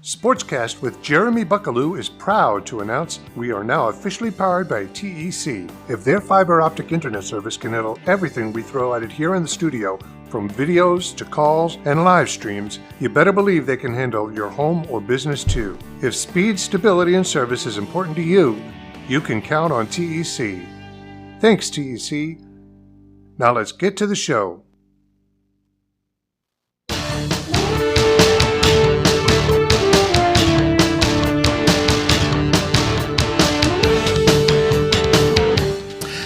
SportsCast with Jeremy Buckelew is proud to announce we are now officially powered by TEC. If their fiber optic internet service can handle everything we throw at it here in the studio, from videos to calls and live streams, you better believe they can handle your home or business too. If speed, stability, and service is important to you, you can count on TEC. Thanks, TEC. Now let's get to the show.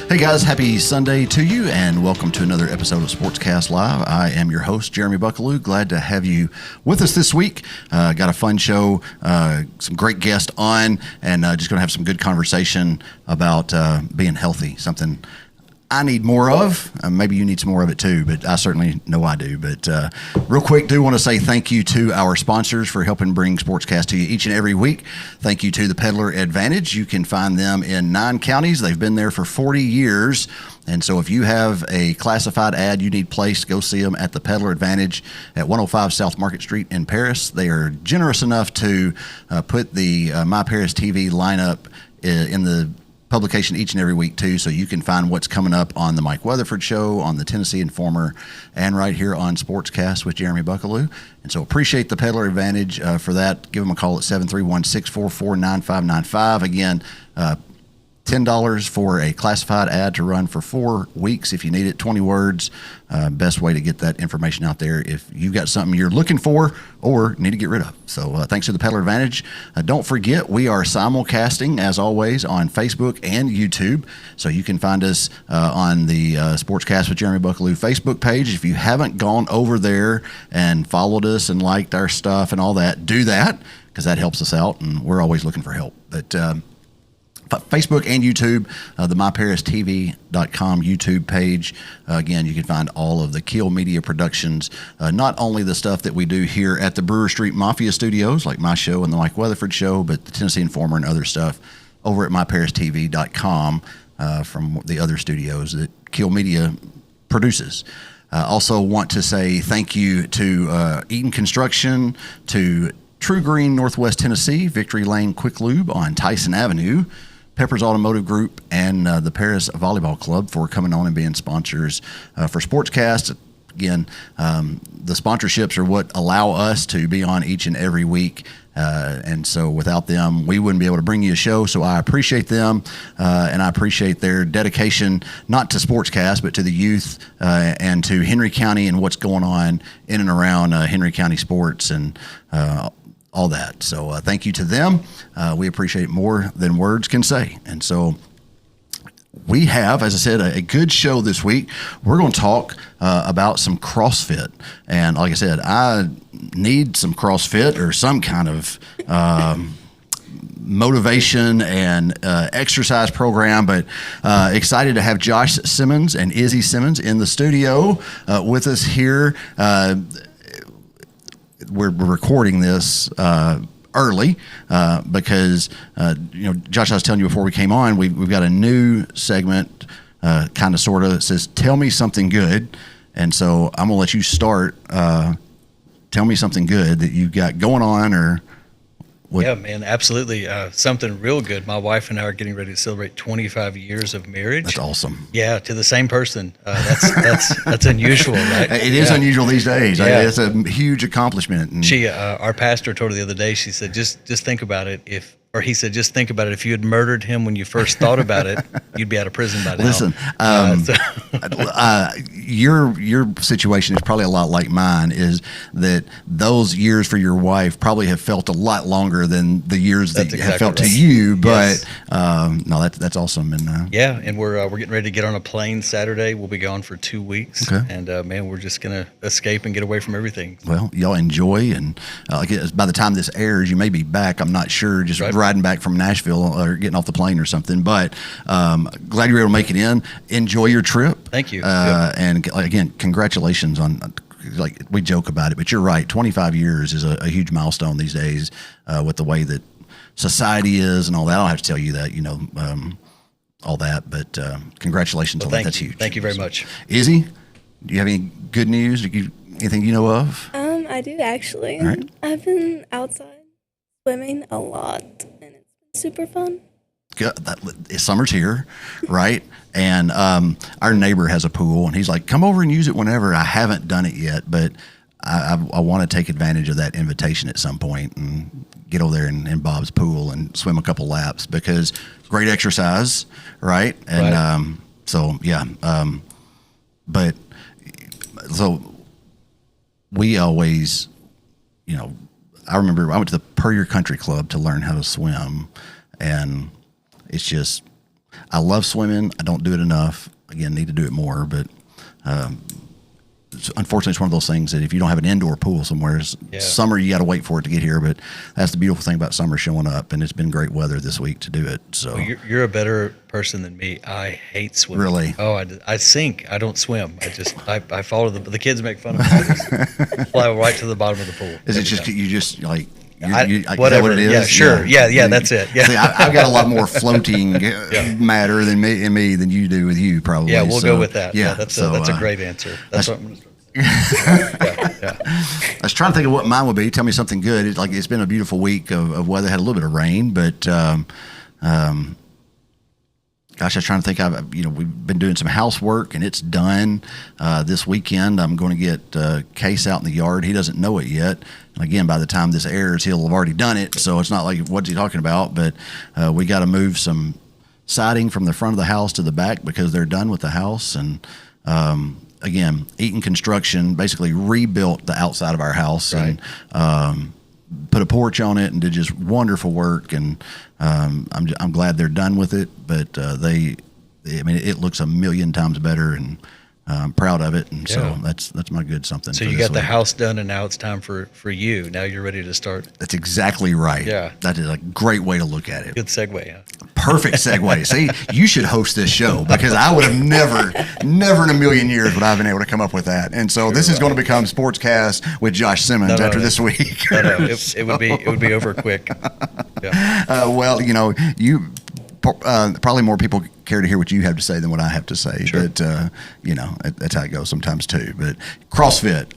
Hey guys, happy Sunday to you and welcome to another episode of SportsCast Live. I am your host, Jeremy Buckelew. Glad to have you with us this week. Got a fun show, some great guests on, and just going to have some good conversation about being healthy, something I need more of. Maybe you need some more of it too, but I certainly know I do. But real quick, do want to say thank you to our sponsors for helping bring SportsCast to you each and every week. Thank you to the Peddler Advantage. You can find them in 9 counties. They've been there for 40 years. And so if you have a classified ad you need placed, go see them at the Peddler Advantage at 105 South Market Street in Paris. They are generous enough to put the My Paris TV lineup in the publication each and every week too, so you can find what's coming up on the Mike Weatherford Show, on the Tennessee Informer, and right here on SportsCast with Jeremy Buckelew. And so appreciate the Peddler Advantage for that. Give them a call at 731-644-9595. Again, $10 for a classified ad to run for 4 weeks if you need it, 20 words. Best way to get that information out there if you've got something you're looking for or need to get rid of. So thanks to the Peddler Advantage. Don't forget, we are simulcasting, as always, on Facebook and YouTube. So you can find us on the SportsCast with Jeremy Buckelew Facebook page. If you haven't gone over there and followed us and liked our stuff and all that, do that, because that helps us out, and we're always looking for help. But Facebook and YouTube, the myparistv.com YouTube page. Again, you can find all of the Keel Media Productions, not only the stuff that we do here at the Brewer Street Mafia Studios, like my show and the Mike Weatherford Show, but the Tennessee Informer and other stuff over at myparistv.com from the other studios that Keel Media produces. Also want to say thank you to Eaton Construction, to True Green Northwest Tennessee, Victory Lane Quick Lube on Tyson Avenue, Peppers Automotive Group, and the Paris Volleyball Club for coming on and being sponsors for SportsCast. Again, the sponsorships are what allow us to be on each and every week. And so without them, we wouldn't be able to bring you a show. So I appreciate them, and I appreciate their dedication, not to SportsCast, but to the youth and to Henry County and what's going on in and around Henry County sports and all that. So thank you to them. We appreciate more than words can say. And so we have, as I said, a good show this week. We're going to talk about some CrossFit. And like I said, I need some CrossFit or some kind of motivation and exercise program, but excited to have Josh Simmons and Izzy Simmons in the studio with us here. We're recording this early because Josh, I was telling you before we came on, we've got a new segment, kind of sort of, that says "Tell me something good," and so I'm gonna let you start. Tell me something good that you've got going on, or what? Yeah, man, absolutely. Something real good. My wife and I are getting ready to celebrate 25 years of marriage. That's awesome. Yeah, to the same person. That's unusual, right? It is unusual these days. Yeah. It's a huge accomplishment. And She, our pastor, told her the other day. She said, "Just think about it. He said, just think about it. If you had murdered him when you first thought about it, you'd be out of prison by now." Listen, your situation is probably a lot like mine, is that those years for your wife probably have felt a lot longer than the years that have felt to you. But yes. No, that's awesome. And and we're getting ready to get on a plane Saturday. We'll be gone for 2 weeks. Okay. And man, we're just gonna escape and get away from everything. Well, y'all enjoy, and by the time this airs, you may be back. I'm not sure. Just riding back from Nashville or getting off the plane or something. But glad you were able to make it in. Enjoy your trip. Thank you. And again, congratulations on. Like, we joke about it, but you're right. 25 years is a huge milestone these days with the way that society is and all that. I don't have to tell you that, all that. But congratulations on that. That's huge. Thank you very much. Izzy, do you have any good news? Anything you know of? I do actually. All right. I've been outside swimming a lot, and it's been super fun. Good. Summer's here, right? And our neighbor has a pool, and he's like, "Come over and use it whenever." I haven't done it yet, but I want to take advantage of that invitation at some point and get over there in Bob's pool and swim a couple laps because great exercise, right? And Right. so yeah, but so we always, I remember I went to the Puryear Country Club to learn how to swim, and it's just, I love swimming. I don't do it enough. Again, need to do it more, but unfortunately, it's one of those things that if you don't have an indoor pool somewhere, summer, you got to wait for it to get here. But that's the beautiful thing about summer showing up, and it's been great weather this week to do it. So Well, you're a better person than me. I hate swimming. Really? Oh, I sink. I don't swim. I follow the kids make fun of me. I just fly right to the bottom of the pool. is it every just time. you just like is Whatever. that what it is? Yeah, sure. Yeah, that's it. Yeah. See, I've got a lot more floating matter than me than you do with you probably. Yeah, we'll So, go with that. Yeah, that's so, a great answer. That's what I'm going to yeah. I was trying to think of what mine would be. Tell me something good. It's been a beautiful week of weather. Had a little bit of rain, but gosh, I was trying to think. We've been doing some housework, and it's done. This weekend, I'm going to get Case out in the yard. He doesn't know it yet. And again, by the time this airs, he'll have already done it. So it's not like, what's he talking about? But we got to move some siding from the front of the house to the back because they're done with the house. And again, Eaton Construction basically rebuilt the outside of our house. Right. And put a porch on it and did just wonderful work. And I'm glad they're done with it. But it looks a million times better, and I'm proud of it. And so that's my good something. So for you this got the week. house done, and now it's time for you. Now you're ready to start. That's exactly right. Yeah. That is a great way to look at it. Good segue. Yeah. Perfect segue. See, you should host this show because I would have never in a million years would I have been able to come up with that. And so this is going to become SportsCast with Josh Simmons after this week. No, it would be over quick. Yeah. Well, you probably more people care to hear what you have to say than what I have to say. Sure. But that's how it goes sometimes too. But CrossFit.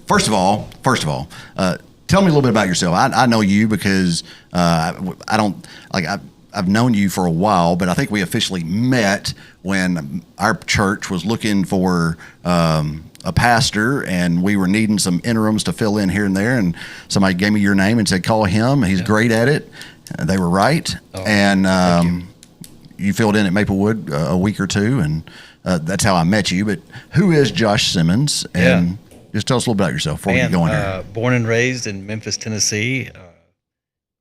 First of all, tell me a little bit about yourself. I know you because I've known you for a while, but I think we officially met when our church was looking for a pastor, and we were needing some interims to fill in here and there. And somebody gave me your name and said, call him. He's great at it. And they were right. And you filled in at Maplewood a week or two, and that's how I met you. But who is Josh Simmons? And just tell us a little bit about yourself before we get going here. Born and raised in Memphis, Tennessee.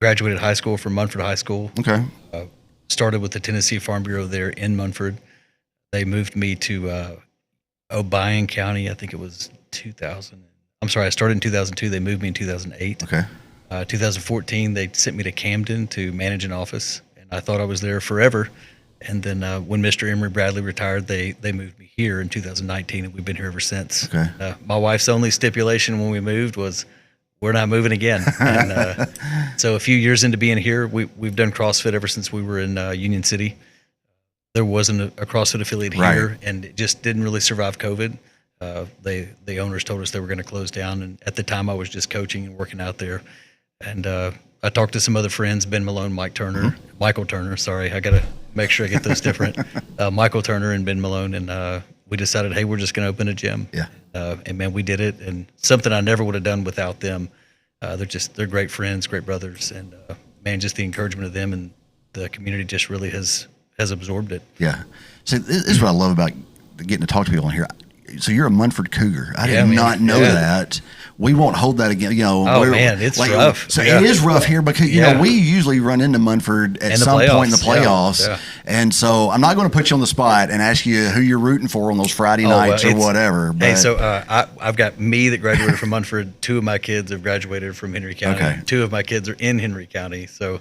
Graduated high school from Munford High School. Okay. Started with the Tennessee Farm Bureau there in Munford. They moved me to Obion County. I think it was 2000. I'm sorry, I started in 2002. They moved me in 2008. Okay. 2014, they sent me to Camden to manage an office, and I thought I was there forever. And then when Mr. Emory Bradley retired, they moved me here in 2019, and we've been here ever since. Okay. My wife's only stipulation when we moved was, we're not moving again. And so a few years into being here, we've done CrossFit ever since we were in Union City. There wasn't a CrossFit affiliate here, and it just didn't really survive COVID. The owners told us they were going to close down, and at the time I was just coaching and working out there. And I talked to some other friends, Ben Malone, Michael Turner. Sorry, I got to make sure I get those different. Michael Turner and Ben Malone, and we decided, hey, we're just going to open a gym. Yeah. And man, we did it, and something I never would have done without them. They're great friends, great brothers, and man, just the encouragement of them and the community just really has absorbed it. Yeah. So this is what I love about getting to talk to people on here. So you're a Munford Cougar. I did not know that. We won't hold that again. Oh man, it's rough. So it is rough here because we usually run into Munford at some point in the playoffs, and so I'm not going to put you on the spot and ask you who you're rooting for on those Friday nights or whatever. But. Hey, so I've got me that graduated from Munford. 2 of my kids have graduated from Henry County. Okay. 2 of my kids are in Henry County. So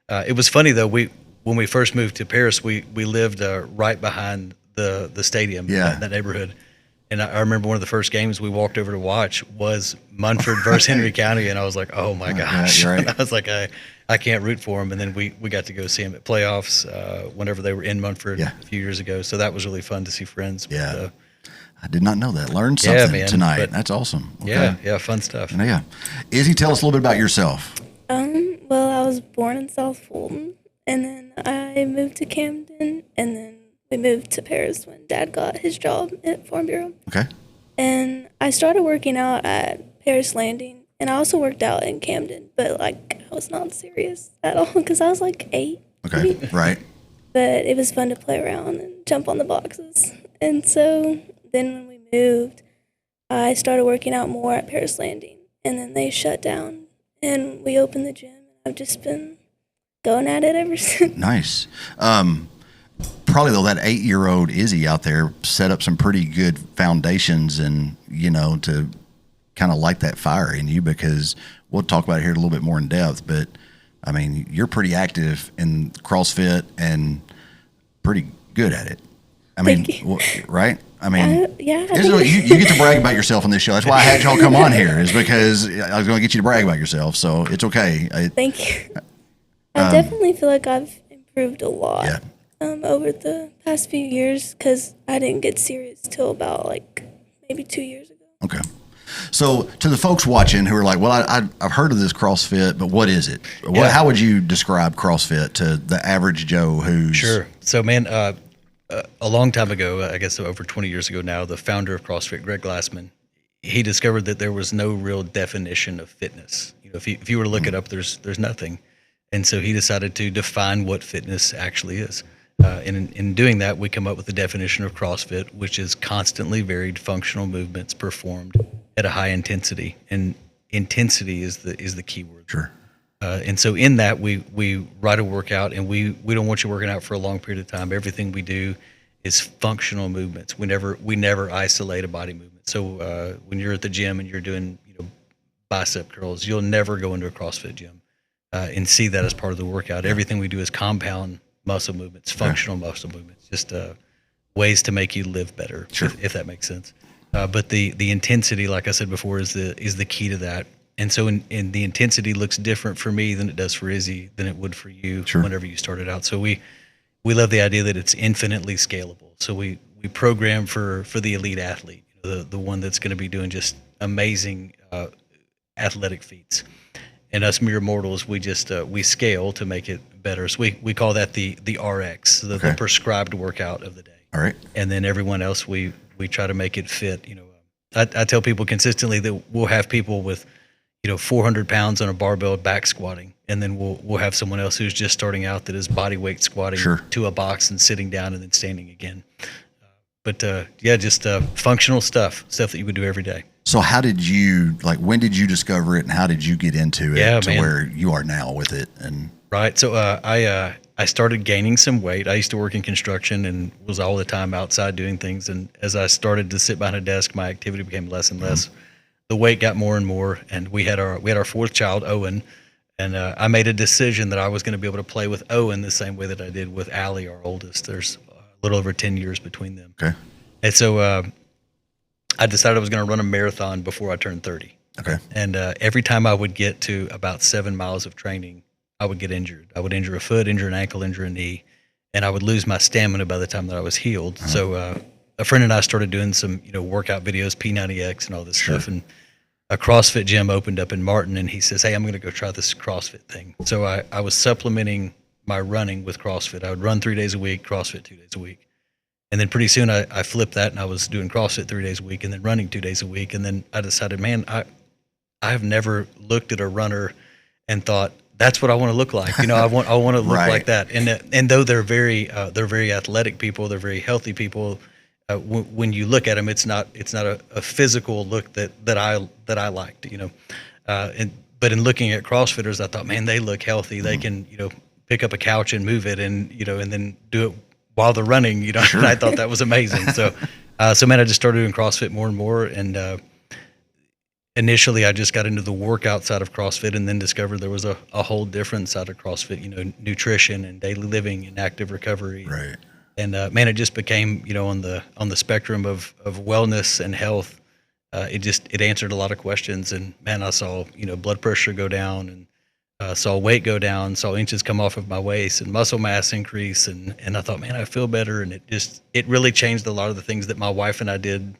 it was funny though. When we first moved to Paris, we lived right behind the stadium in that neighborhood. And I remember one of the first games we walked over to watch was Munford versus Henry County, and I was like, "Oh my gosh!" Right. I was like, "I can't root for them." And then we got to go see them at playoffs whenever they were in Munford a few years ago. So that was really fun to see friends. Yeah, I did not know that. Learned something tonight. That's awesome. Okay. Yeah, fun stuff. Yeah, Izzy, tell us a little bit about yourself. I was born in South Fulton, and then I moved to Camden, and then we moved to Paris when Dad got his job at Farm Bureau. Okay. And I started working out at Paris Landing, and I also worked out in Camden, but like I was not serious at all because I was like 8. Okay. Right. But it was fun to play around and jump on the boxes. And so then when we moved, I started working out more at Paris Landing, and then they shut down, and we opened the gym. I've just been going at it ever since. Nice. Probably though that 8-year-old Izzy out there set up some pretty good foundations, and to kind of light that fire in you, because we'll talk about it here a little bit more in depth. But I mean, you're pretty active in CrossFit and pretty good at it. I mean, right? I mean, yeah. You get to brag about yourself on this show. That's why I had y'all come on here, is because I was going to get you to brag about yourself. So it's okay. Thank you. I definitely feel like I've improved a lot. Yeah. Over the past few years, because I didn't get serious till about like maybe 2 years ago. Okay. So to the folks watching who are like, well, I've heard of this CrossFit, but what is it? How would you describe CrossFit to the average Joe who's... Sure. So, man, a long time ago, I guess over 20 years ago now, the founder of CrossFit, Greg Glassman, he discovered that there was no real definition of fitness. If you were to look it up, there's nothing. And so he decided to define what fitness actually is. And in doing that, we come up with the definition of CrossFit, which is constantly varied functional movements performed at a high intensity. And intensity is the key word. Sure. And so in that, we write a workout, and we don't want you working out for a long period of time. Everything we do is functional movements. We never isolate a body movement. So when you're at the gym and you're doing bicep curls, you'll never go into a CrossFit gym and see that as part of the workout. Everything we do is compound muscle movements, functional muscle movements, just ways to make you live better, sure. if that makes sense. But the intensity, like I said before, is the key to that. And so in the intensity looks different for me than it does for Izzy, than it would for you sure. whenever you started out. So we love the idea that it's infinitely scalable. So we program for the elite athlete, the one that's going to be doing just amazing athletic feats. And us mere mortals, we just we scale to make it better. So we call that the RX, the prescribed workout of the day. All right. And then everyone else, we try to make it fit. I tell people consistently that we'll have people with 400 pounds on a barbell back squatting, and then we'll have someone else who's just starting out that is body weight squatting to a box and sitting down and then standing again. But just functional stuff that you would do every day. So how did you, when did you discover it, and how did you get into it where you are now with it? And right. So I started gaining some weight. I used to work in construction and was all the time outside doing things. And as I started to sit behind a desk, my activity became less and less. The weight got more and more, and we had our fourth child, Owen, and I made a decision that I was going to be able to play with Owen the same way that I did with Allie, our oldest. There's a little over 10 years between them. Okay. And so I decided I was going to run a marathon before I turned 30. Okay. And every time I would get to about 7 miles of training, I would get injured. I would injure a foot, injure an ankle, injure a knee, and I would lose my stamina by the time that I was healed. Uh-huh. So a friend and I started doing some, workout videos, P90X and all this stuff. And a CrossFit gym opened up in Martin, and he says, hey, I'm going to go try this CrossFit thing. So I was supplementing my running with CrossFit. I would run 3 days a week, CrossFit 2 days a week. And then pretty soon I flipped that, and I was doing CrossFit 3 days a week and then running 2 days a week. And then I decided, man, I have never looked at a runner and thought, that's what I want to look like. I want to look like that. And though they're very athletic people, they're very healthy people. When you look at them, it's not a physical look that I liked. But in looking at CrossFitters, I thought, man, they look healthy. They can pick up a couch and move it, and then do it while they're running. Sure. And I thought that was amazing. So man, I just started doing CrossFit more and more, and initially I just got into the workout side of CrossFit, and then discovered there was a whole different side of CrossFit, nutrition and daily living and active recovery. Right. And man, it just became, on the spectrum of wellness and health, it answered a lot of questions. And man, I saw, blood pressure go down, and saw weight go down, saw inches come off of my waist, and muscle mass increase. And I thought, man, I feel better. And it really changed a lot of the things that my wife and I did,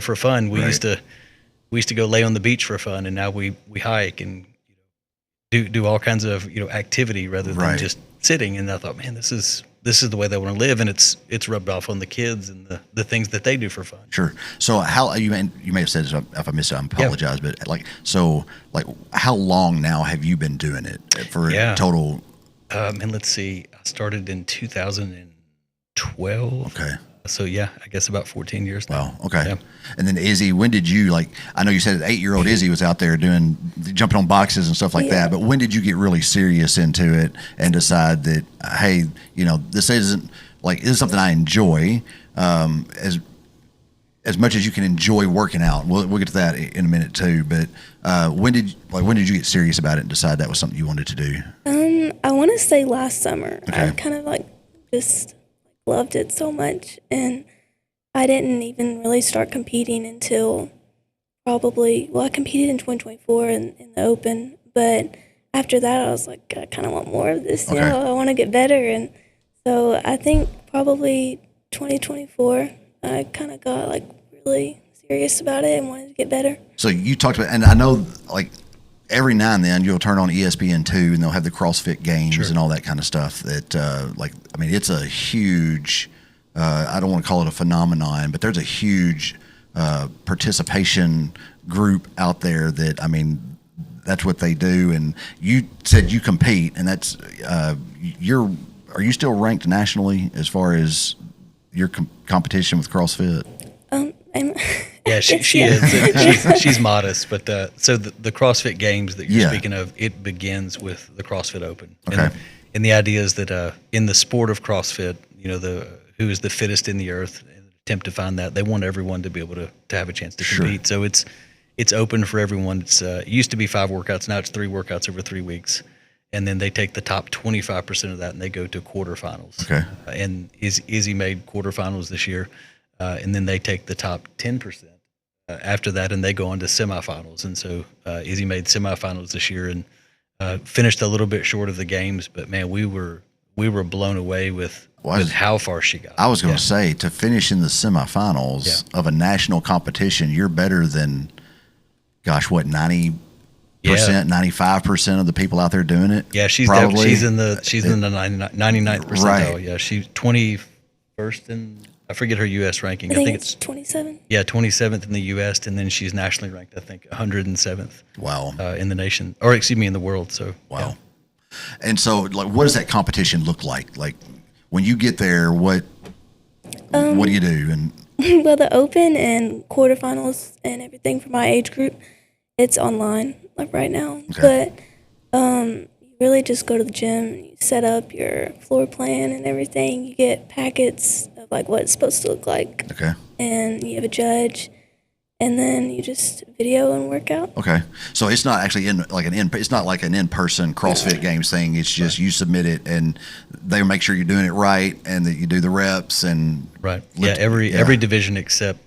for fun. We used to go lay on the beach for fun, and now we hike and do all kinds of activity rather than Right. just sitting. And I thought, man, this is the way they want to live, and it's rubbed off on the kids and the things that they do for fun. Sure. So how you may have said this, if I missed it, I apologize. But how long now have you been doing it for total? And let's see, I started in 2012. Okay. So I guess about 14 years now. Wow. Okay. Yeah. And then Izzy, when did you I know you said 8-year-old Izzy was out there jumping on boxes and stuff like that, but when did you get really serious into it and decide that, hey, this isn't this is something I enjoy, as much as you can enjoy working out. We'll get to that in a minute too. But when did you get serious about it and decide that was something you wanted to do? I want to say last summer. Okay. I kind of just loved it so much, and I didn't even really start competing until I competed in 2024 in the Open, but after that I was like, I kind of want more of this. Okay. I want to get better, and so I think probably 2024 I kind of got really serious about it and wanted to get better. So you talked about, and I know every now and then you'll turn on ESPN2 and they'll have the CrossFit games and all that kind of stuff that, it's a huge, I don't want to call it a phenomenon, but there's a huge participation group out there that, that's what they do. And you said you compete, and that's, are you still ranked nationally as far as your competition with CrossFit? Yeah, she is. She's modest, but so the CrossFit Games that you're speaking of, it begins with the CrossFit Open. Okay. And the idea is that in the sport of CrossFit, who is the fittest in the earth, and attempt to find that, they want everyone to be able to have a chance to compete. So it's open for everyone. It used to be 5 workouts, now it's 3 workouts over 3 weeks, and then they take the top 25% of that and they go to quarterfinals. Okay. And Izzy made quarterfinals this year, and then they take the top 10%. After that, and they go on to semifinals. And so Izzy made semifinals this year and finished a little bit short of the games, but man, we were blown away with how far she got. I was going to say, to finish in the semifinals of a national competition, you're better than, 90%, 95% of the people out there doing it. Yeah, she's in the 99th percentile. Right. Yeah, she's 21st in, I forget her U.S. ranking. I think it's 27. Yeah, 27th in the U.S., and then she's nationally ranked, I think, 107th. Wow. In the nation, or excuse me, in the world. So wow. Yeah. And so, what does that competition look like? Like when you get there, what do you do? And well, the Open and quarterfinals and everything for my age group, it's online right now. Okay. But you really just go to the gym, you set up your floor plan and everything. You get packets of what it's supposed to look like. Okay. And you have a judge, and then you just video and work out. Okay. So it's not actually it's not like an in-person CrossFit Games thing. It's just you submit it and they make sure you're doing it right and that you do the reps and every division except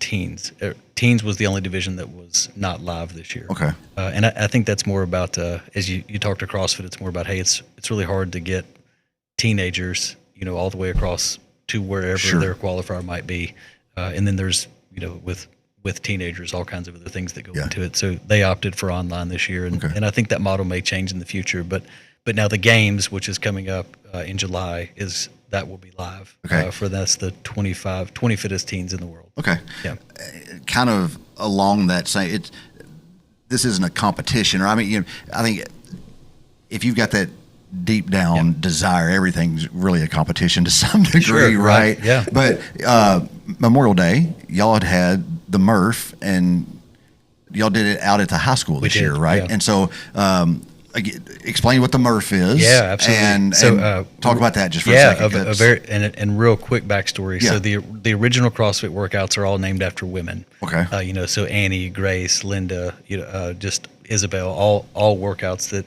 teens. Teens was the only division that was not live this year. Okay. And I think that's more about as you talk to CrossFit, it's more about, hey, it's really hard to get teenagers, all the way across to wherever their qualifier might be. And then there's, with teenagers, all kinds of other things that go into it. So they opted for online this year. And I think that model may change in the future. But now the games, which is coming up in July, that will be live. Okay. That's the 20 fittest teens in the world. Okay. Yeah. Kind of along that same, this isn't a competition, I think if you've got that deep down desire, everything's really a competition to some degree, right? Yeah. But Memorial Day, y'all had the Murph, and y'all did it out at the high school this year, right? Yeah. And so explain what the Murph is. Yeah, absolutely. And talk about that just for a second. A very and real quick backstory. Yeah. So the original CrossFit workouts are all named after women. Okay. So Annie, Grace, Linda, just Isabel, all workouts that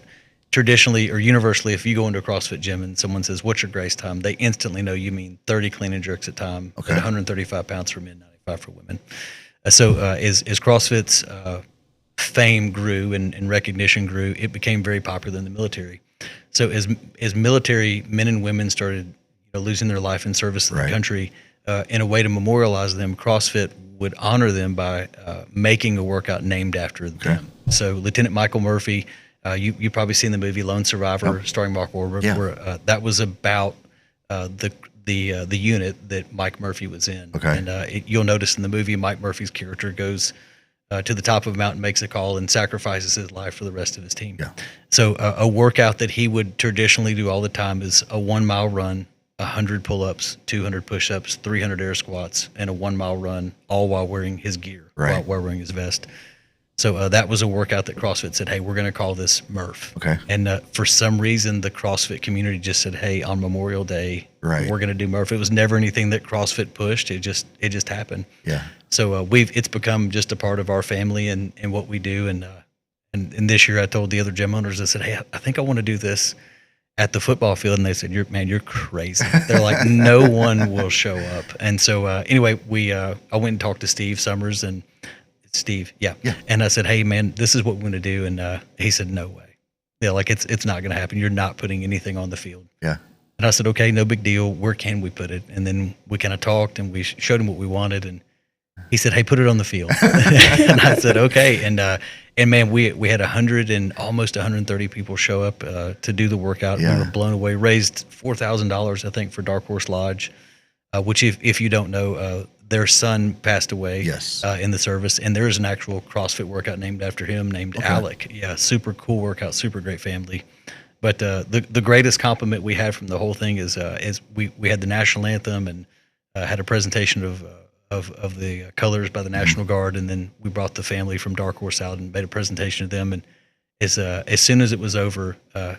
traditionally or universally, if you go into a CrossFit gym and someone says, "What's your Grace time?" they instantly know you mean 30 clean and jerks at time, at 135 pounds for men, 95 for women. So as CrossFit's fame grew and recognition grew, it became very popular in the military. So as military men and women started losing their life in service to the country, in a way to memorialize them, CrossFit would honor them by making a workout named after them. So Lieutenant Michael Murphy You probably seen the movie Lone Survivor starring Mark Wahlberg. Yeah. Where that was about the unit that Mike Murphy was in. Okay. And you'll notice in the movie, Mike Murphy's character goes to the top of a mountain, makes a call, and sacrifices his life for the rest of his team. Yeah. So a workout that he would traditionally do all the time is a 1 mile run, 100 pull-ups, 200 push-ups, 300 air squats, and a 1 mile run, all while wearing his gear, Right. while wearing his vest. So that was a workout that CrossFit said, hey, we're going to call this Murph. Okay. And for some reason, the CrossFit community just said, hey, on Memorial Day, Right. we're going to do Murph. It was never anything that CrossFit pushed. It just happened. Yeah. So it's become just a part of our family and what we do. And this year I told the other gym owners, I said, hey, I think I want to do this at the football field. And they said, you're crazy. They're like, no one will show up. And so anyway, I went and talked to Steve Summers and Steve. Yeah. And I said, hey man, this is what we're going to do. And he said, no way. Yeah. Like it's not going to happen. You're not putting anything on the field. Yeah. And I said, okay, no big deal. Where can we put it? And then we kind of talked and we showed him what we wanted. And he said, hey, put it on the field. And I said, okay. And man, we had 100 and almost 130 people show up to do the workout. Yeah. We were blown away. Raised $4,000, I think, for Dark Horse Lodge, which if you don't know, their son passed away in the service. And there is an actual CrossFit workout named after him, named Alec. Yeah, super cool workout, super great family. But the greatest compliment we had from the whole thing is we had the national anthem and had a presentation of the colors by the National Guard, and then we brought the family from Dark Horse out and made a presentation to them. And as soon as it was over,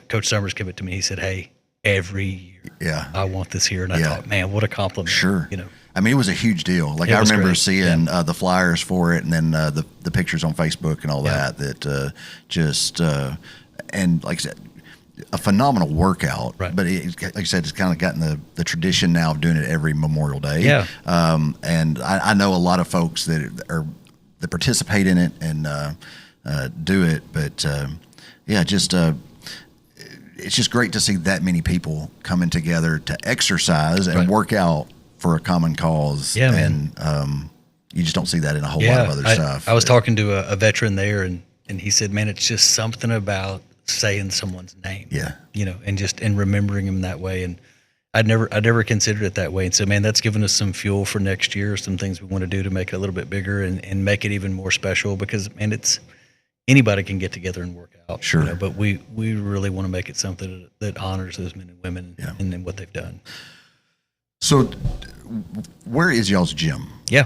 Coach Summers came up to me. He said, "Hey, every year, I want this here." And I thought, man, what a compliment! Sure, I mean, it was a huge deal. Like I remember great. seeing the flyers for it, and then the pictures on Facebook and all that. That and like I said, a phenomenal workout. Right. But like I said, it's kind of gotten the tradition now of doing it every Memorial Day. Yeah. And I know a lot of folks that participate in it and do it. But it's just great to see that many people coming together to exercise and work out for a common cause. Yeah, man. And you just don't see that in a whole lot of other stuff. I was talking to a veteran there, and he said, man, it's just something about saying someone's name. Yeah. And remembering them that way. And I'd never considered it that way. And so, man, that's given us some fuel for next year, some things we want to do to make it a little bit bigger and make it even more special, because, man, anybody can get together and work out. Sure. But we really want to make it something that honors those men and women and what they've done. So where is y'all's gym? Yeah,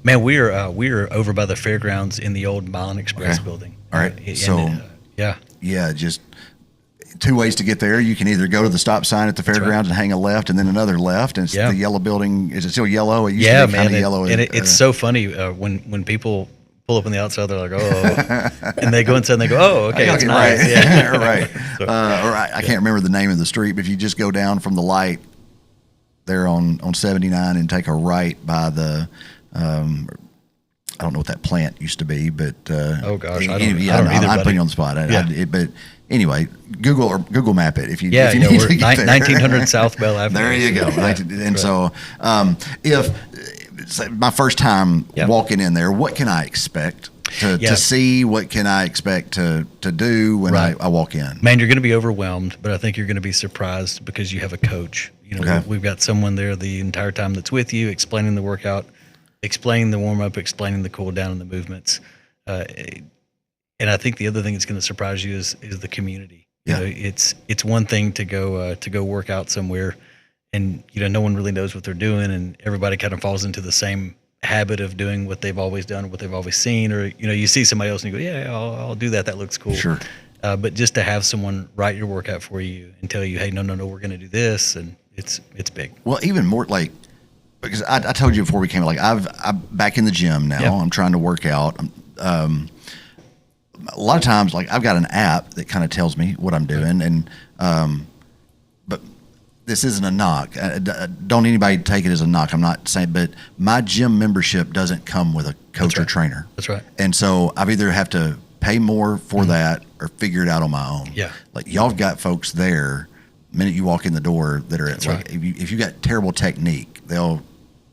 man, we are over by the fairgrounds in the old Milan Express building. All right. Yeah, just two ways to get there. You can either go to the stop sign at the fairgrounds and hang a left, and then another left, and it's the yellow building. Is it still yellow? It used to be kind of yellow. And it's so funny when people pull up on the outside, they're like, oh, and they go inside and they go, oh, okay, it's nice. Right. Yeah. Right. I can't remember the name of the street, but if you just go down from the light there on 79 and take a right by the I don't know what that plant used to be, but oh gosh, I don't I'm either, putting you on the spot. But anyway, Google Map it if you need to get there. 1900 South Bell Avenue. There you go. And so, if my first time walking in there, what can I expect to see? What can I expect to do when I walk in? Man, you're going to be overwhelmed, but I think you're going to be surprised because you have a coach. We've got someone there the entire time that's with you, explaining the workout, explaining the warm up, explaining the cool down and the movements. And I think the other thing that's going to surprise you is the community. It's one thing to go work out somewhere, and no one really knows what they're doing, and everybody kind of falls into the same habit of doing what they've always done, what they've always seen, or you see somebody else and you go, yeah, I'll do that. That looks cool. Sure. But just to have someone write your workout for you and tell you, hey, no, we're going to do this, and it's big. Well, even more like, because I told you before we came, like I'm back in the gym now. I'm trying to work out. A lot of times, like I've got an app that kind of tells me what I'm doing, and but this isn't a knock. Don't anybody take it as a knock. I'm not saying, but my gym membership doesn't come with a coach or trainer. That's right. And so I've either have to pay more for that or figure it out on my own. Yeah. Like y'all have got folks there the minute you walk in the door that are if you got terrible technique, they'll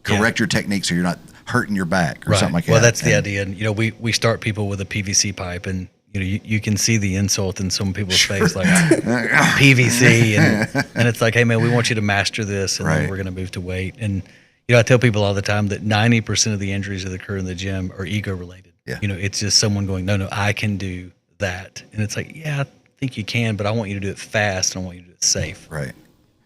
correct your technique so you're not hurting your back or something like that. Well, that's the idea. And we start people with a PVC pipe, and you can see the insult in some people's face, like PVC, and it's like, hey man, we want you to master this, and then we're going to move to weight. And I tell people all the time that 90% of the injuries that occur in the gym are ego related. Yeah. It's just someone going, no, I can do that, and it's like, yeah, I think you can, but I want you to do it fast, and I want you to do it safe. Right.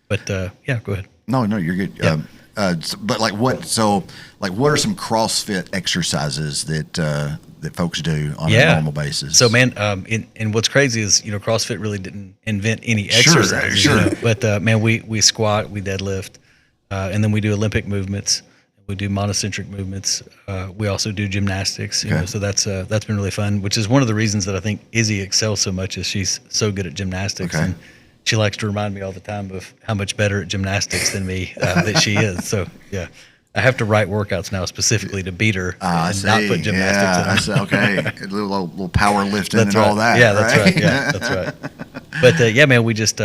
But yeah, go ahead. No, you're good. Yeah. But what are some CrossFit exercises that folks do on a normal basis? So man, and what's crazy is, CrossFit really didn't invent any exercises. Sure. But man, we squat, we deadlift, and then we do Olympic movements. We do monocentric movements. We also do gymnastics. So that's been really fun, which is one of the reasons that I think Izzy excels so much, is she's so good at gymnastics. Okay. And she likes to remind me all the time of how much better at gymnastics than me that she is. So yeah, I have to write workouts now specifically to beat her and not put gymnastics in them. Okay, a little power lifting That's and right. all that. Yeah, that's right. Yeah, that's right. But yeah, man, we just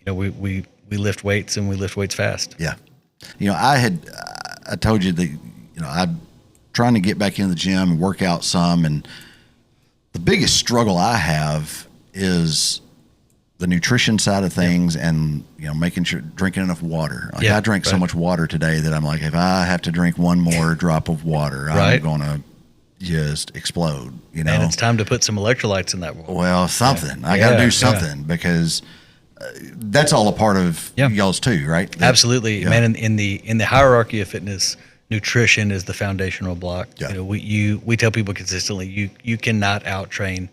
we lift weights, and we lift weights fast. Yeah, I told you that I'm trying to get back into the gym and work out some, and the biggest struggle I have is the nutrition side of things, and making sure drinking enough water. I drank so much water today that I'm like, if I have to drink one more drop of water, I'm gonna just explode. And it's time to put some electrolytes in that water. Well, something. I got to do something because that's all a part of y'all's too, right? Absolutely, man. In the hierarchy of fitness, nutrition is the foundational block. Yeah. We tell people consistently, you cannot out train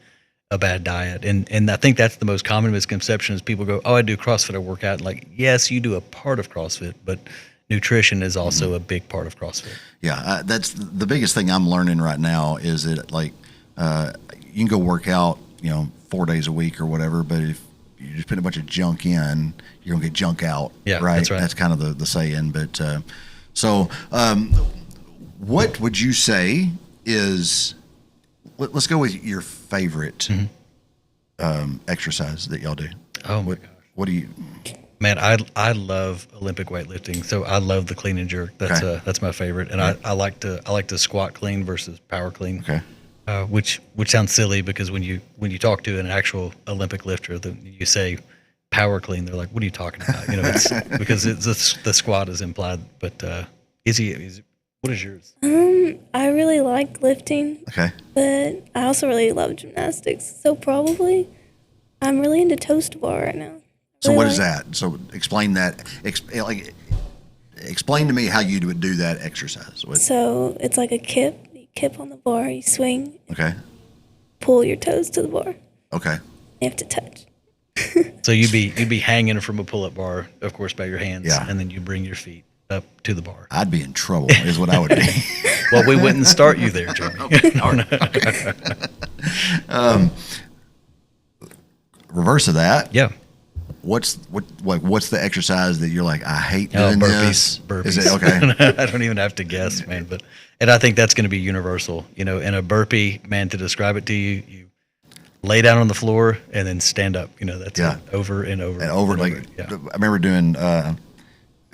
a bad diet, and I think that's the most common misconception is people go, oh, I do CrossFit, I work out. Like, yes, you do a part of CrossFit, but nutrition is also a big part of CrossFit. Yeah, that's the biggest thing I'm learning right now is that you can go work out 4 days a week or whatever, but if you just put a bunch of junk in, you're gonna get junk out. Yeah, right. That's right. That's kind of the saying. But what would you say is? Let's go with your favorite exercise that y'all do. Oh my gosh. What do you? Man, I love Olympic weightlifting, so I love the clean and jerk. That's my favorite, and I like to squat clean versus power clean. Okay. Which sounds silly because when you talk to an actual Olympic lifter, you say power clean, they're like, "What are you talking about?" It's because the squat is implied. But Izzy, what is yours? I really like lifting. Okay. But I also really love gymnastics. So probably I'm really into toast bar right now. So what is that? So explain that. Explain to me how you would do that exercise. So it's like a kip. You kip on the bar. You swing. Okay. Pull your toes to the bar. Okay. You have to touch. So you'd be hanging from a pull-up bar, of course, by your hands, Yeah. and then you bring your feet up to the bar. I'd be in trouble, is what I would be. Well, we wouldn't start you there, Jeremy. Reverse of that. Yeah. What's the exercise that you're like, I hate doing this? Burpees. Is it okay? I don't even have to guess, man. And I think that's going to be universal. In a burpee, man, to describe it to you, you lay down on the floor and then stand up. That's it, over and over and over. Yeah. I remember doing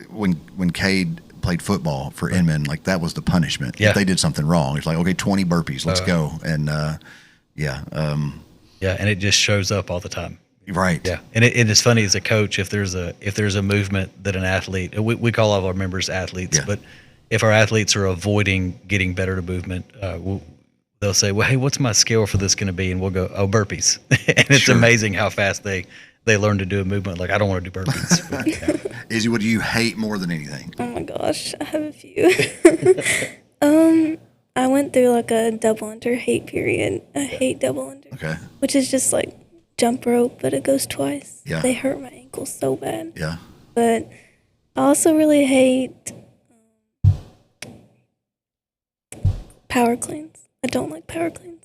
when Cade played football for Inman, like that was the punishment. Yeah. If they did something wrong, it's like, okay, 20 burpees, let's go. And yeah, and it just shows up all the time. Right. Yeah, and it is funny as a coach if there's a movement that an athlete, we call all of our members athletes, but if our athletes are avoiding getting better at a movement, they'll say, well, hey, what's my scale for this going to be? And we'll go, oh, burpees. And it's amazing how fast they learn to do a movement. Like, I don't want to do burpees. But, yeah. Izzy, what do you hate more than anything? Oh my gosh, I have a few. I went through like a double under hate period. I hate double under. Okay. Which is just like jump rope, but it goes twice. Yeah. They hurt my ankles so bad. Yeah. But I also really hate power cleans. I don't like power cleans.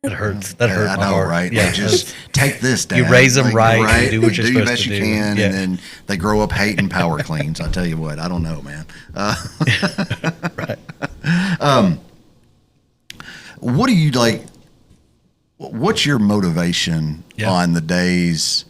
That hurts. That hurt I my know, heart. right? Yeah, Just take this down. You raise them right, you do what you're supposed best to you do. can, Yeah. and then they grow up hating power cleans. I tell you what, I don't know, man. Right. What do you like? What's your motivation on the days?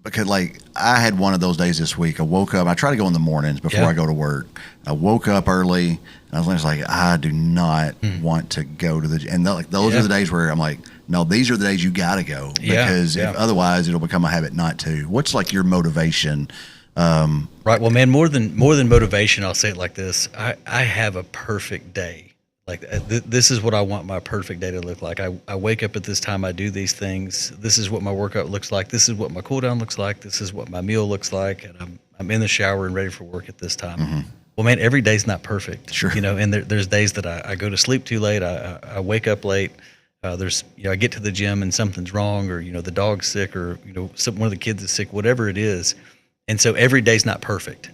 Because like I had one of those days this week. I woke up. I try to go in the mornings before I go to work. I woke up early. I was like, I do not want to go to the. And those are the days where I'm like, no, these are the days you got to go, because if otherwise it'll become a habit not to. What's like your motivation? Right. Well, man, more than motivation, I'll say it like this. I have a perfect day. Like this is what I want my perfect day to look like. I wake up at this time. I do these things. This is what my workout looks like. This is what my cool down looks like. This is what my meal looks like. And I'm in the shower and ready for work at this time. Mm-hmm. Well, man, every day's not perfect. Sure. And there's days that I go to sleep too late. I wake up late. There's, I get to the gym and something's wrong, or, the dog's sick, or, one of the kids is sick, whatever it is. And so every day's not perfect,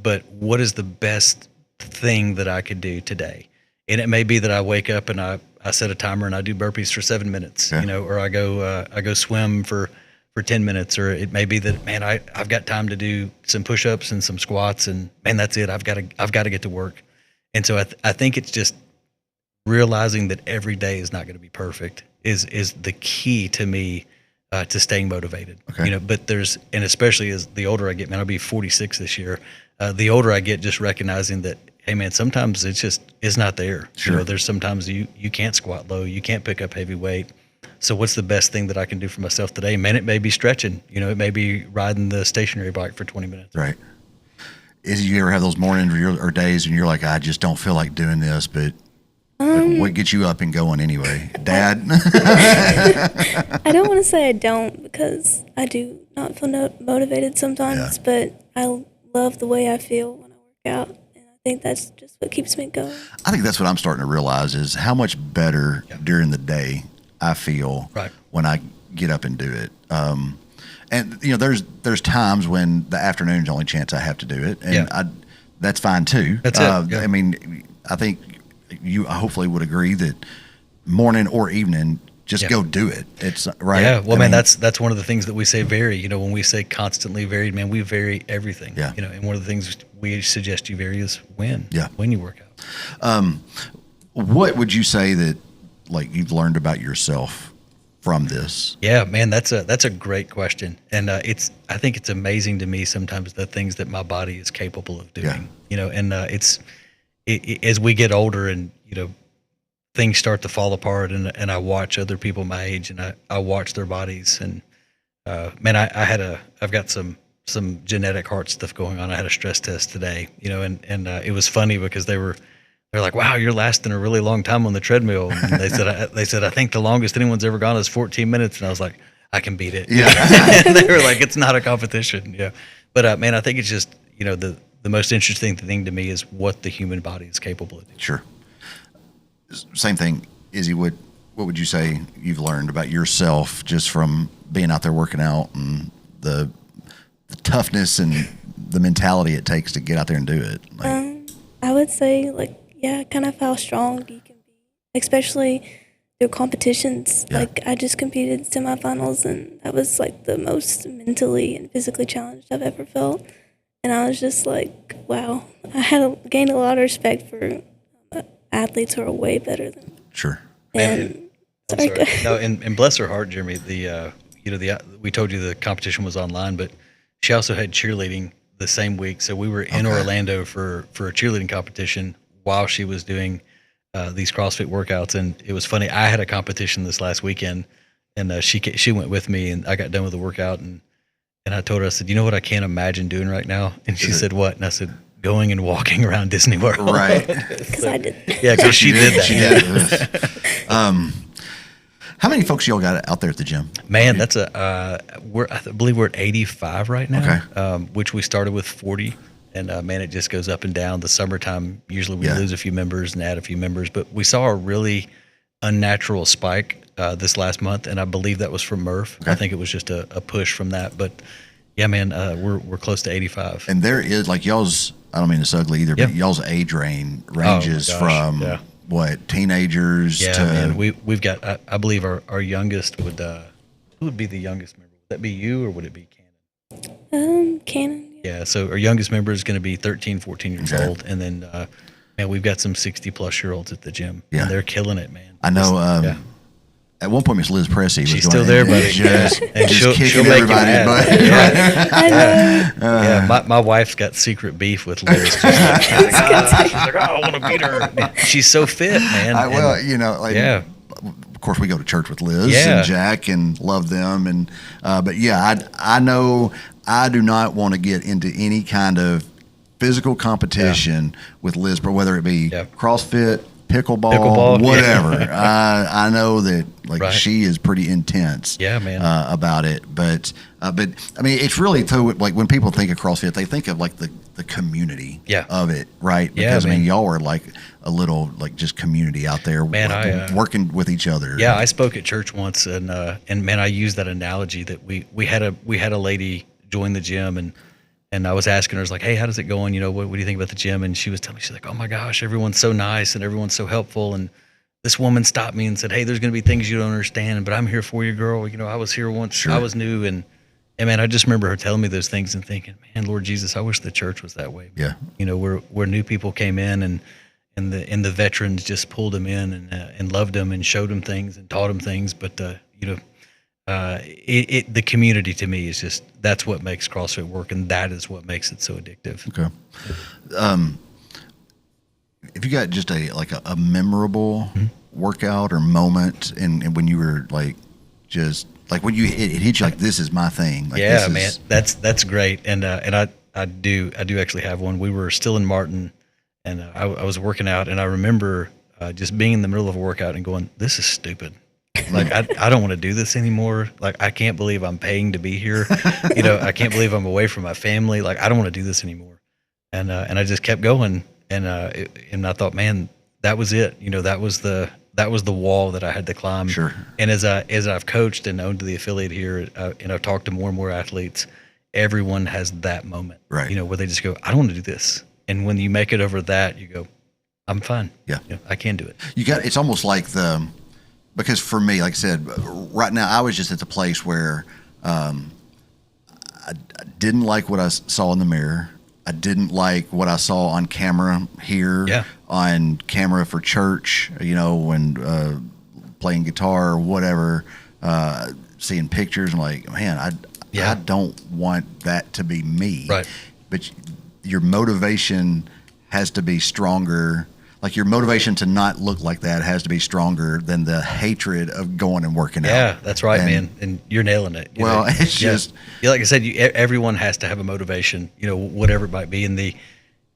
but what is the best thing that I could do today? And it may be that I wake up and I set a timer and I do burpees for 7 minutes, or I go swim for 10 minutes, or it may be that, man, I've got time to do some push-ups and some squats, and man, that's it. I've got to get to work. And so I think it's just realizing that every day is not going to be perfect is the key to me, to staying motivated. Okay. But and especially as the older I get, man, I'll be 46 this year. The older I get, just recognizing that, hey man, sometimes it's not there. Sure. There's sometimes you can't squat low, you can't pick up heavy weight. So what's the best thing that I can do for myself today? Man, it may be stretching, it may be riding the stationary bike for 20 minutes. Right. Izzy, you ever have those mornings or days and you're like, I just don't feel like doing this, but what gets you up and going anyway? Dad? I don't want to say I don't, because I do not feel motivated sometimes, but I love the way I feel when I work out. And I think that's just what keeps me going. I think that's what I'm starting to realize is how much better during the day I feel when I get up and do it. And there's times when the afternoon's the only chance I have to do it, and that's fine too. That's it. I mean, I think you hopefully would agree that morning or evening, just go do it. It's right. Yeah. Well, man, that's one of the things that we say vary. When we say constantly varied, man, we vary everything. Yeah. And one of the things we suggest you vary is when you work out. What would you say that like you've learned about yourself from this? Yeah, man, that's a great question. And I think it's amazing to me sometimes the things that my body is capable of doing, and as we get older and, things start to fall apart, and I watch other people my age and I watch their bodies, and man, I've got some genetic heart stuff going on. I had a stress test today, and it was funny because they're like, wow, you're lasting a really long time on the treadmill. And they said, I think the longest anyone's ever gone is 14 minutes. And I was like, I can beat it. Yeah. And they were like, it's not a competition. Yeah. But man, I think it's just, the most interesting thing to me is what the human body is capable of doing. Sure. Same thing, Izzy, what would you say you've learned about yourself just from being out there working out, and the toughness and the mentality it takes to get out there and do it? I would say kind of how strong you can be, especially through competitions. Yeah. Like I just competed semifinals, and that was like the most mentally and physically challenged I've ever felt. And I was just like, wow, I gained a lot of respect for athletes who are way better than me. Sure. And and bless her heart, Jeremy. We told you the competition was online, but she also had cheerleading the same week. So we were in Orlando for a cheerleading competition while she was doing these CrossFit workouts. And it was funny. I had a competition this last weekend, and she went with me, and I got done with the workout, and I told her, I said, you know what I can't imagine doing right now? And she said, what? And I said, going and walking around Disney World. Right. Because I did. Yeah, because she did that. She did. How many folks y'all got out there at the gym? Man, that's I believe we're at 85 right now. Okay. Which we started with 40. And man, it just goes up and down. The summertime, usually we lose a few members and add a few members. But we saw a really unnatural spike this last month, and I believe that was from Murph. Okay. I think it was just a push from that. But yeah, man, we're close to 85. And there is like y'all's, I don't mean it's ugly either, but y'all's age ranges from what, teenagers to. Man, we've got. I believe our youngest who would be the youngest member? Would that be you, or would it be Cannon? Cannon. Yeah, so our youngest member is going to be 13, 14 years old, and then man, we've got some 60-plus-year-olds at the gym, and they're killing it, man. I know. At one point, Miss Liz Pressey was she's going still there, buddy. just kicking make you everybody. mad. I know. My wife's got secret beef with Liz. She's like, oh, I want to beat her. She's so fit, man. of course, we go to church with Liz Yeah. and Jack and love them. And but yeah, I know I do not want to get into any kind of physical competition with Liz, but whether it be CrossFit, pickleball, whatever. I know that she is pretty intense. Yeah, man. About it, but I mean, it's really too like when people think of CrossFit, they think of like the community of it, right? Because I mean, y'all are like a little like just community out there, man, working with each other. Yeah, I spoke at church once, and man, I used that analogy that we had a lady join the gym, and I was asking her, I was like, hey, how does it going? You know, what do you think about the gym? And she was telling me, she's like, oh my gosh, everyone's so nice and everyone's so helpful. And this woman stopped me and said, hey, there's going to be things you don't understand, but I'm here for you, girl. You know, I was here once, I was new. And man, I just remember her telling me those things and thinking, man, Lord Jesus, I wish the church was that way. Yeah. You know, where new people came in and the veterans just pulled them in and loved them and showed them things and taught them things. But, you know, the community to me is just, that's what makes CrossFit work, and that is what makes it so addictive. Okay. If you got just a memorable workout or moment, and when you were like, just like when it hit you like, this is my thing. Like, yeah, man, that's great. And I do actually have one. We were still in Martin, and I was working out, and I remember just being in the middle of a workout and going, this is stupid. Like, I don't want to do this anymore. Like, I can't believe I'm paying to be here. You know, I can't believe I'm away from my family. Like, I don't want to do this anymore. And I just kept going. And I thought, man, that was it. You know, that was the wall that I had to climb. Sure. And as I've coached and owned the affiliate here, and I've talked to more and more athletes, everyone has that moment, right? You know, where they just go, I don't want to do this. And when you make it over that, you go, I'm fine. Yeah. You know, I can do it. It's almost like because for me, like I said, right now I was just at the place where I didn't like what I saw in the mirror. I didn't like what I saw on camera here, on camera for church, you know, when playing guitar or whatever, seeing pictures. I'm like, man, I don't want that to be me. Right. But your motivation has to be stronger. Like, your motivation to not look like that has to be stronger than the hatred of going and working out. Yeah, that's right, man. And you're nailing it. It's just, like I said, everyone has to have a motivation, you know, whatever it might be. And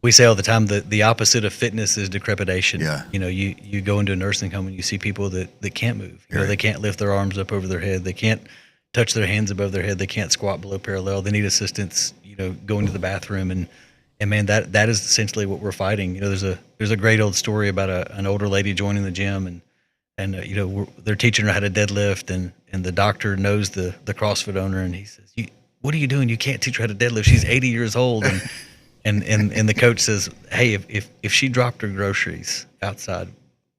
we say all the time that the opposite of fitness is decrepitation. Yeah. You know, you go into a nursing home and you see people that can't move. You know, they can't lift their arms up over their head. They can't touch their hands above their head. They can't squat below parallel. They need assistance, you know, going to the bathroom. And man, that is essentially what we're fighting. You know, there's a great old story about an older lady joining the gym, and you know, they're teaching her how to deadlift, and the doctor knows the CrossFit owner, and he says, what are you doing? You can't teach her how to deadlift. She's 80 years old. And the coach says, hey, if she dropped her groceries outside,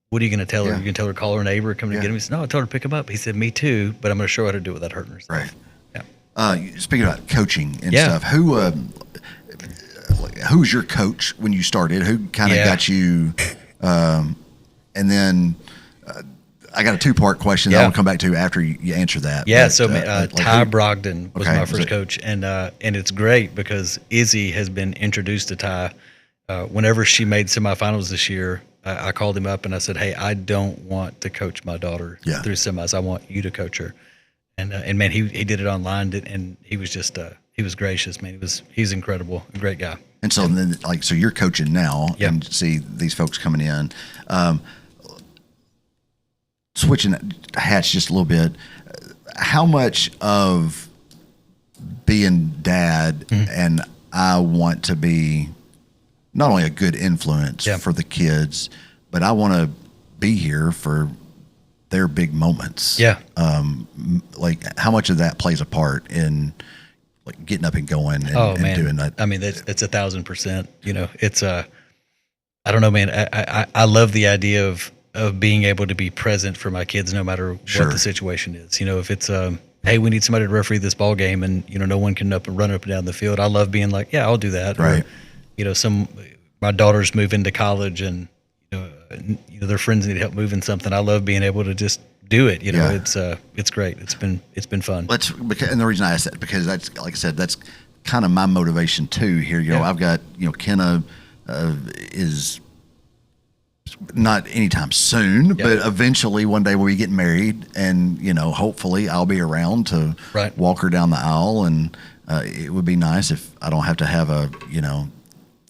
what are you going to tell her? You're going to tell her, call her neighbor, come to get him? He said, no, I told her to pick them up. He said, me too, but I'm going to show her how to do it without hurting herself. Right. Yeah. Speaking about coaching and stuff, who's your coach when you started? Who kind of got you? And then I got a 2-part question that I will come back to after you answer that. Yeah. But, Ty Brogdon was my first coach, and it's great because Izzy has been introduced to Ty. Whenever she made semifinals this year, I called him up and I said, hey, I don't want to coach my daughter through semis. I want you to coach her. And man, he did it online, and he was just he was gracious, man. He's incredible, a great guy. And so then, so you're coaching now, and see these folks coming in. Switching hats just a little bit, how much of being dad and I want to be not only a good influence for the kids, but I want to be here for their big moments. Yeah. Like, how much of that plays a part in like getting up and going and doing that? I mean, it's 1,000%. You know, it's I don't know, man. I love the idea of being able to be present for my kids no matter what the situation is. You know, if it's hey, we need somebody to referee this ball game, and you know, no one can run up and down the field. I love being like, yeah, I'll do that. Right. Or, you know, my daughters move into college, and you know, their friends need help moving something. I love being able to just do it. You know, it's great. It's been fun. And the reason I asked that, because that's, like I said, that's kind of my motivation too here. You know, I've got, you know, Kenna is not anytime soon, but eventually one day we'll be getting married, and hopefully I'll be around to walk her down the aisle, and it would be nice if I don't have to have a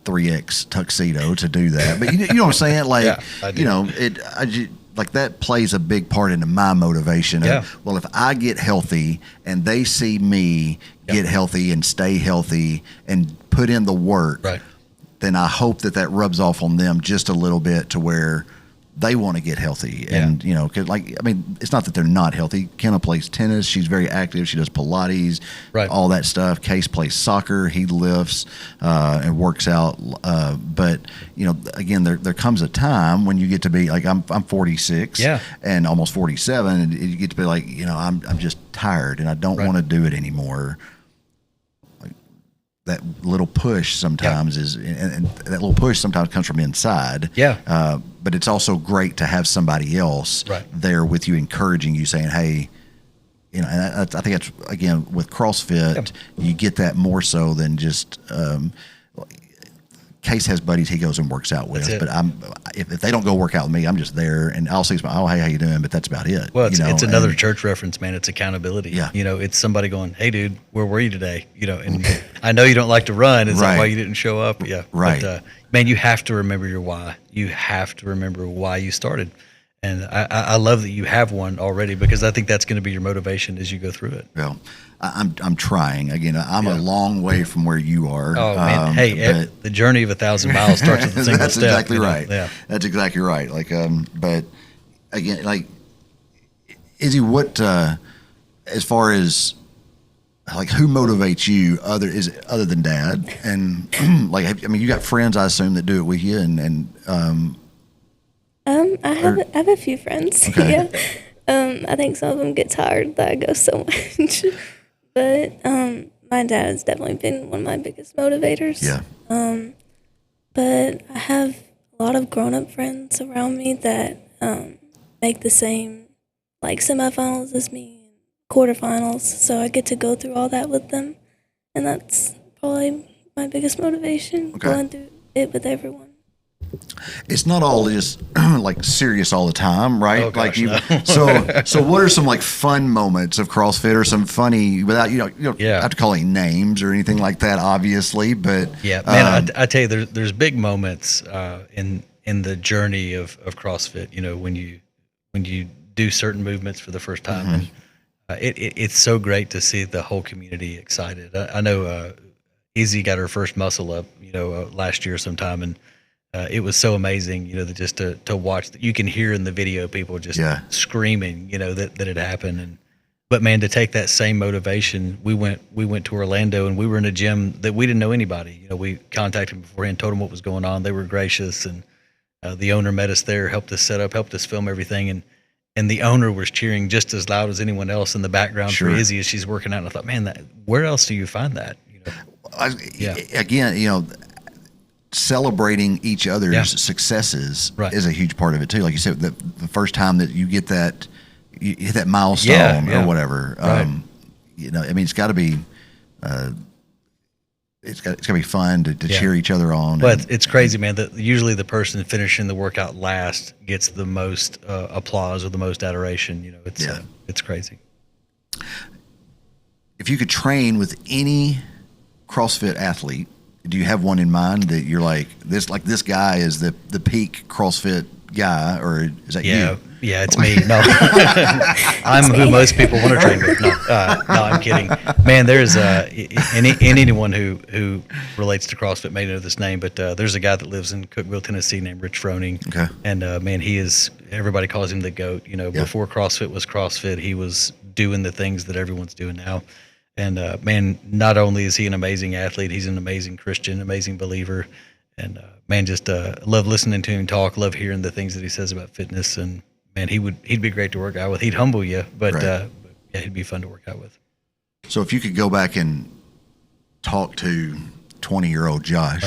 3X tuxedo to do that. But you know what I'm saying? Like, like that plays a big part into my motivation. Well, if I get healthy and they see me get healthy and stay healthy and put in the work, then I hope that rubs off on them just a little bit to where they want to get healthy. And, cause it's not that they're not healthy. Kenna plays tennis. She's very active. She does Pilates, all that stuff. Case plays soccer. He lifts, and works out. But again, there comes a time when you get to be like, I'm 46 and almost 47. And you get to be like, I'm just tired and I don't want to do it anymore. That little push sometimes is, and that little push sometimes comes from inside. But it's also great to have somebody else there with you, encouraging you, saying, "Hey," and I think that's, again, with CrossFit, you get that more so than just. Case has buddies he goes and works out with, but if they don't go work out with me, I'm just there and I'll say, "Oh, hey, how you doing?" But that's about it. Well, it's another church reference, man. It's accountability. It's somebody going, "Hey, dude, where were you today?" And I know you don't like to run. Is that why you didn't show up? But, man, you have to remember your why. You have to remember why you started. And I love that you have one already, because I think that's going to be your motivation as you go through it. Well, I'm trying. Again, I'm a long way from where you are. Oh, man. Hey, the journey of 1,000 miles starts with a single that's step. That's exactly right. Yeah. That's exactly right. Like, but again, like, Izzy, what, as far as like, who motivates you other than Dad? And you got friends, I assume, that do it with you, and I have a few friends. Okay. I think some of them get tired that I go so much, but my dad has definitely been one of my biggest motivators. But I have a lot of grown-up friends around me that make the same, like, semifinals as me, quarterfinals, so I get to go through all that with them, and that's probably my biggest motivation, going through it with everyone. It's not all just like serious all the time, right? Oh, gosh, no. So what are some like fun moments of CrossFit, or some funny, without you don't have to call any names or anything like that, obviously, but man, I tell you, there's big moments in the journey of CrossFit. When you do certain movements for the first time, and it's so great to see the whole community excited. I know Izzy got her first muscle up, last year sometime, and it was so amazing, that just to watch. You can hear in the video people just screaming, that it happened. But man, to take that same motivation, we went to Orlando, and we were in a gym that we didn't know anybody. We contacted them beforehand, told them what was going on. They were gracious, and the owner met us there, helped us set up, helped us film everything, and the owner was cheering just as loud as anyone else in the background for Izzy as she's working out. And I thought, man, where else do you find that? Again, celebrating each other's successes is a huge part of it too. Like you said, the first time that you get that, you hit that milestone or whatever, it's got to be, it's got to be fun to cheer each other on. But it's crazy, man, that usually the person finishing the workout last gets the most applause or the most adoration. It's crazy. If you could train with any CrossFit athlete, do you have one in mind that you're like this guy is the peak CrossFit guy, or is that you? Yeah, it's me. No, I'm who most people want to train with. No, I'm kidding. Man, there's anyone who relates to CrossFit may know this name, but there's a guy that lives in Cookeville, Tennessee, named Rich Froning. Okay. And man, everybody calls him the GOAT. Before CrossFit was CrossFit, he was doing the things that everyone's doing now. And man, not only is he an amazing athlete, he's an amazing Christian, amazing believer. And man, just love listening to him talk, love hearing the things that he says about fitness. And man, he'd be great to work out with. He'd humble you, but he'd be fun to work out with. So if you could go back and talk to 20-year-old Josh,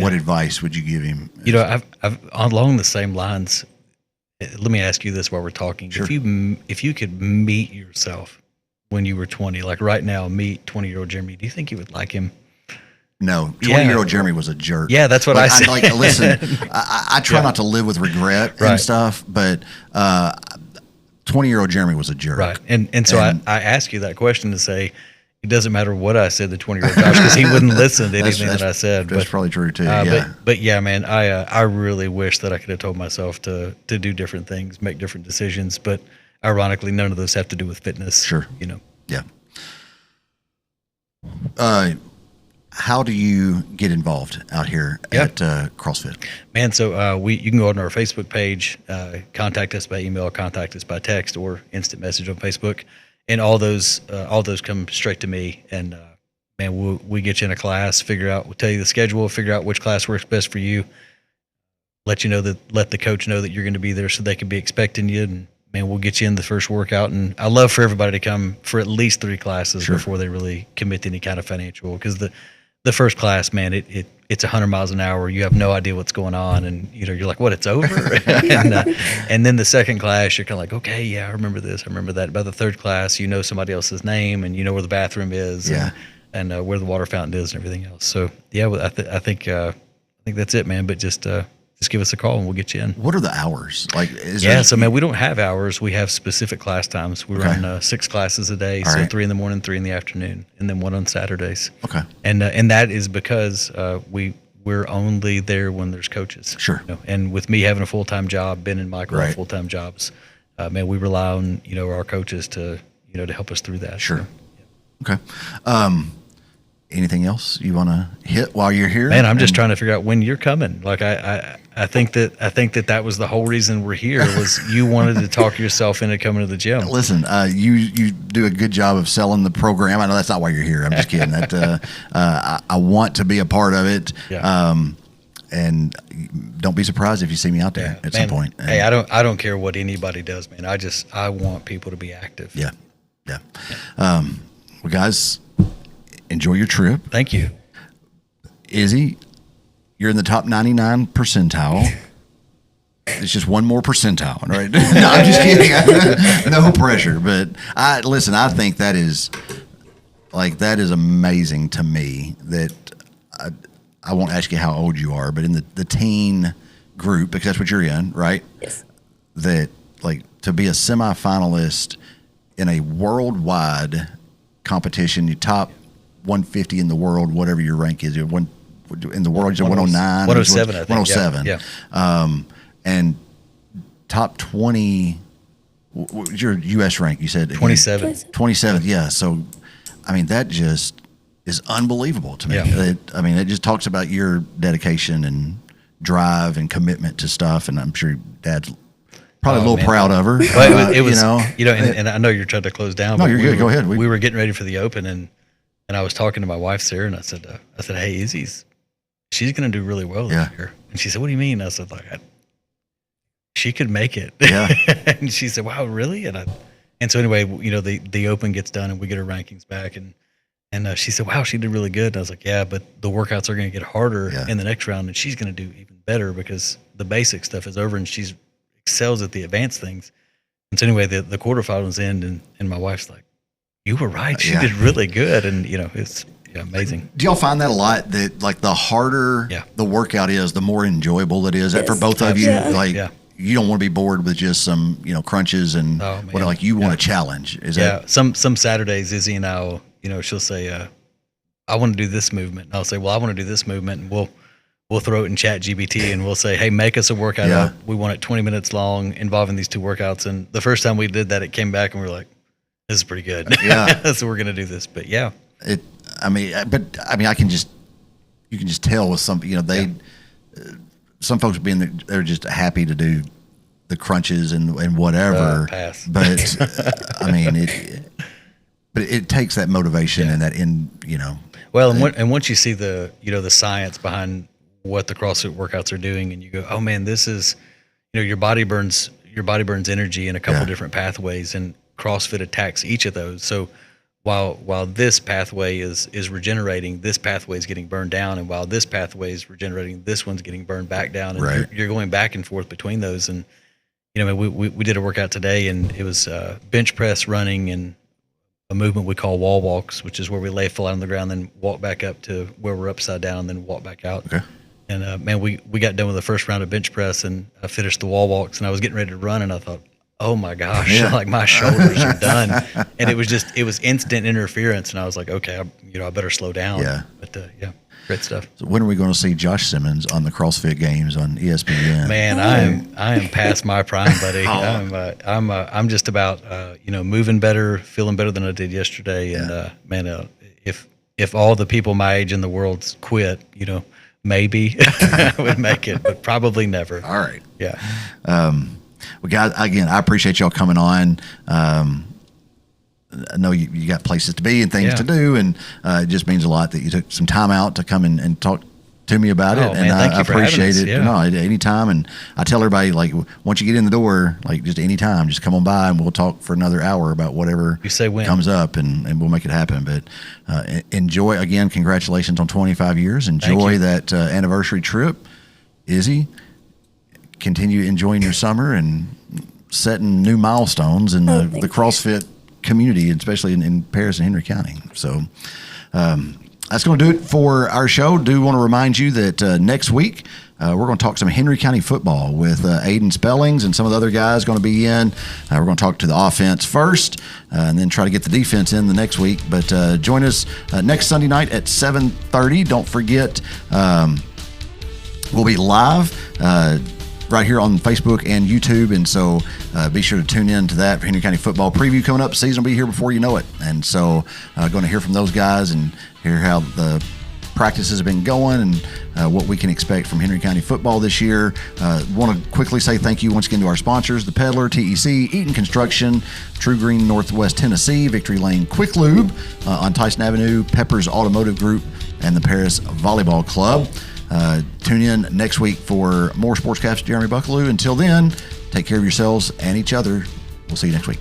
what advice would you give him? I've along the same lines. Let me ask you this while we're talking. Sure. If you could meet yourself when you were 20, like right now, meet 20-year-old Jeremy, do you think you would like him? No, 20-year-old Jeremy was a jerk. Yeah, that's what I said. Listen, I try not to live with regret and stuff, but 20-year-old Jeremy was a jerk. Right. And so I ask you that question to say, it doesn't matter what I said to 20-year-old Josh, because he wouldn't listen to anything that I said. That's probably true too. But yeah, man, I really wish that I could have told myself to do different things, make different decisions. But ironically, none of those have to do with fitness. Sure. Yeah. How do you get involved out here at CrossFit? Man, so you can go on our Facebook page, contact us by email, contact us by text, or instant message on Facebook, and all those come straight to me. And man, we get you in a class, we'll tell you the schedule, figure out which class works best for you, let the coach know that you're going to be there so they can be expecting you, and man, we'll get you in the first workout. And I love for everybody to come for at least 3 classes before they really commit to any kind of financial, because the first class, man, it's 100 miles an hour. You have no idea what's going on, and you're like, what? It's over. And then the second class, you're kind of like, okay, yeah, I remember this, I remember that. By the third class, you know somebody else's name, and you know where the bathroom is, and where the water fountain is, and everything else. So yeah, I think that's it, man. But just give us a call and we'll get you in. What are the hours? So man, we don't have hours. We have specific class times. We run 6 classes a day, so 3 in the morning, 3 in the afternoon, and then 1 on Saturdays. Okay. And that is because we're only there when there's coaches. Sure. And with me having a full-time job, Ben and Michael have full-time jobs, man, we rely on our coaches to help us through that. Sure. So, yeah. Okay. Anything else you want to hit while you're here? Man, I'm just trying to figure out when you're coming. Like I think that was the whole reason we're here, was you wanted to talk yourself into coming to the gym. Listen, you do a good job of selling the program. I know that's not why you're here. I'm just kidding. That I want to be a part of it. Yeah. And don't be surprised if you see me out there at some point. Hey, I don't care what anybody does, man. I want people to be active. Yeah. Well, guys, enjoy your trip. Thank you. Izzy, you're in the top 99 percentile. It's just one more percentile, right? No, I'm just kidding. No pressure. But I think that is amazing to me. That I won't ask you how old you are, but in the teen group, because that's what you're in, right? Yes. That to be a semifinalist in a worldwide competition, you top 150 in the world, whatever your rank is. You're in the world, you're 109, 107, I think. 107. Yeah. And top 20. What's your U.S. rank? You said 27. 27. Yeah. So, I mean, that just is unbelievable to me. Yeah. It just talks about your dedication and drive and commitment to stuff, and I'm sure Dad's probably a little proud of her. Well, it was, and I know you're trying to close down. No, you're good. Go ahead. We were getting ready for the Open, and I was talking to my wife, Sarah, and I said, hey, Izzy's, she's going to do really well this year. And she said, what do you mean? I said, she could make it. Yeah. And she said, wow, really? And so anyway, the Open gets done and we get her rankings back, and she said, wow, she did really good. And I was like, yeah, but the workouts are going to get harder in the next round, and she's going to do even better because the basic stuff is over and she's excels at the advanced things. And so anyway, the quarterfinals end, and my wife's like, you were right. She did really good. And, it's amazing. Do y'all find that a lot, that the harder the workout is, the more enjoyable it is? Yes. For both of you, you don't want to be bored with just some, crunches and you want a challenge. Is that? Some Saturdays, Izzy and I will, she'll say, I want to do this movement. And I'll say, well, I want to do this movement. And we'll throw it in ChatGPT and we'll say, hey, make us a workout up. We want it 20 minutes long involving these 2 workouts. And the first time we did that, it came back and we were like, this is pretty good. Yeah. So we're going to do this. But you can just tell with some, some folks they're just happy to do the crunches and whatever. Pass. But it takes that motivation and that Well, and once you see the science behind what the CrossFit workouts are doing, and you go, oh man, this is, your body burns energy in a couple different pathways, and CrossFit attacks each of those. So while this pathway is regenerating, this pathway is getting burned down, and while this pathway is regenerating, this one's getting burned back down, and you're going back and forth between those. And we did a workout today, and it was bench press, running, and a movement we call wall walks, which is where we lay flat on the ground, then walk back up to where we're upside down, then walk back out. Okay. And man, we got done with the first round of bench press, and I finished the wall walks, and I was getting ready to run, and I thought, oh my gosh, like my shoulders are done. And it was instant interference, and I was like, okay, I better slow down. Yeah. But yeah, great stuff. So when are we going to see Josh Simmons on the CrossFit Games on ESPN? Man, I am past my prime, buddy. I'm just about moving better, feeling better than I did yesterday. And man, if all the people my age in the world quit, maybe I would make it, but probably never. All right. Yeah. Well, guys, again, I appreciate y'all coming on. I know you got places to be and things to do, and it just means a lot that you took some time out to come and talk to me about it. Man, and I appreciate it. Yeah. No, anytime. And I tell everybody, like, once you get in the door, like, just anytime, just come on by and we'll talk for another hour about whatever you say when comes up, and we'll make it happen. But enjoy, again, congratulations on 25 years. Enjoy that anniversary trip. Izzy, continue enjoying your summer and setting new milestones in the CrossFit community, especially in Paris and Henry County. So that's going to do it for our show. Do want to remind you that next week we're going to talk some Henry County football with Aiden Spellings and some of the other guys going to be in. We're going to talk to the offense first and then try to get the defense in the next week. But join us next Sunday night at 7:30. Don't forget, we'll be live right here on Facebook and YouTube, and so be sure to tune in to that for Henry County football preview coming up. Season will be here before you know it, and so going to hear from those guys and hear how the practices have been going and what we can expect from Henry County football this year. Want to quickly say thank you once again to our sponsors, The Peddler, TEC, Eaton Construction, True Green Northwest Tennessee, Victory Lane Quick Lube on Tyson Avenue, Peppers Automotive Group, and the Paris Volleyball Club. Tune in next week for more SportsCast. Jeremy Buckelew. Until then, take care of yourselves and each other. We'll see you next week.